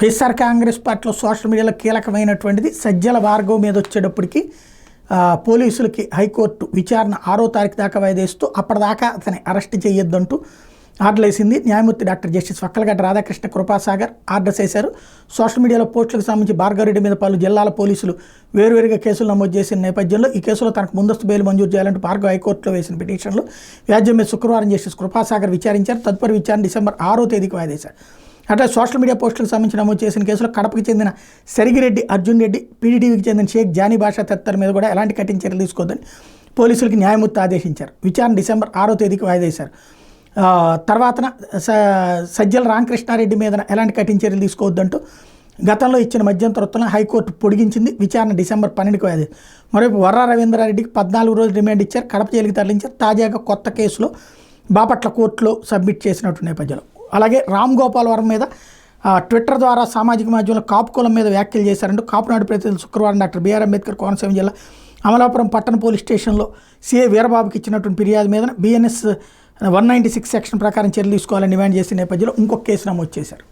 వైఎస్ఆర్ కాంగ్రెస్ పార్టీలో సోషల్ మీడియాలో కీలకమైనటువంటిది సజ్జల భార్గవ్ మీద వచ్చేటప్పటికి పోలీసులకి హైకోర్టు విచారణ 6వ తారీఖు దాకా వాయిదేస్తూ అప్పటిదాకా అతన్ని అరెస్ట్ చేయొద్దంటూ ఆర్డర్ వేసింది. న్యాయమూర్తి doctor justice Vakkalagadda Radhakrishna Kripasagar orders వేశారు. సోషల్ మీడియాలో పోస్టులకు సంబంధించి భార్గవరెడ్డి మీద పలు జిల్లాల పోలీసులు వేరువేరుగా కేసులు నమోదు చేసిన నేపథ్యంలో ఈ కేసులో తనకు ముందస్తు బెయిల్ మంజూరు చేయాలంటూ భార్గవ్ హైకోర్టులో వేసిన పిటిషన్లు వ్యాజ్యం మీద శుక్రవారం జస్టిస్ కృపాసాగర్ విచారించారు. తదుపరి విచారణ డిసెంబర్ 6వ తేదీకి వాయిదేశారు. అట్లా సోషల్ మీడియా పోస్టులకు సంబంధించి నమోదు చేసిన కేసులో కడపకి చెందిన సరిగిరెడ్డి అర్జున్ రెడ్డి, పీడీటీవీకి చెందిన షేక్ జానీ బాషా తదితరుల మీద కూడా ఎలాంటి కఠిన చర్యలు తీసుకోవద్దని పోలీసులకి న్యాయమూర్తి ఆదేశించారు. విచారణ డిసెంబర్ 6వ తేదీకి వాయిదేశారు. తర్వాతన సజ్జల రామకృష్ణారెడ్డి మీద ఎలాంటి కఠిన చర్యలు తీసుకోవద్దంటూ గతంలో ఇచ్చిన మధ్యంతర ఉత్తర్వులను హైకోర్టు పొడిగించింది. విచారణ డిసెంబర్ 12కి వాయిదా. మరోవైపు వర్రా రవీంద్రారెడ్డికి 14 రోజులు రిమాండ్ ఇచ్చారు. కడప జైలుకి తరలించారు. తాజాగా కొత్త కేసులో బాపట్ల కోర్టులో సబ్మిట్ చేసినట్టు నేపథ్యంలో అలాగే రామ్ గోపాల్ వర్మ మీద ట్విట్టర్ ద్వారా సామాజిక మాధ్యమంలో కాపు కులం మీద వ్యాఖ్యలు చేశారంటూ కాపునాడు ప్రతినిధులు శుక్రవారం డాక్టర్ బిఆర్ అంబేద్కర్ కోనసీమ జిల్లా అమలాపురం పట్టణ పోలీస్ స్టేషన్లో సిఐ వీరబాబుకి ఇచ్చినటువంటి ఫిర్యాదు మీద BNS 196 సెక్షన్ ప్రకారం చర్యలు తీసుకోవాలని డిమాండ్ చేసిన నేపథ్యంలో ఇంకొక కేసు నమోదు చేశారు.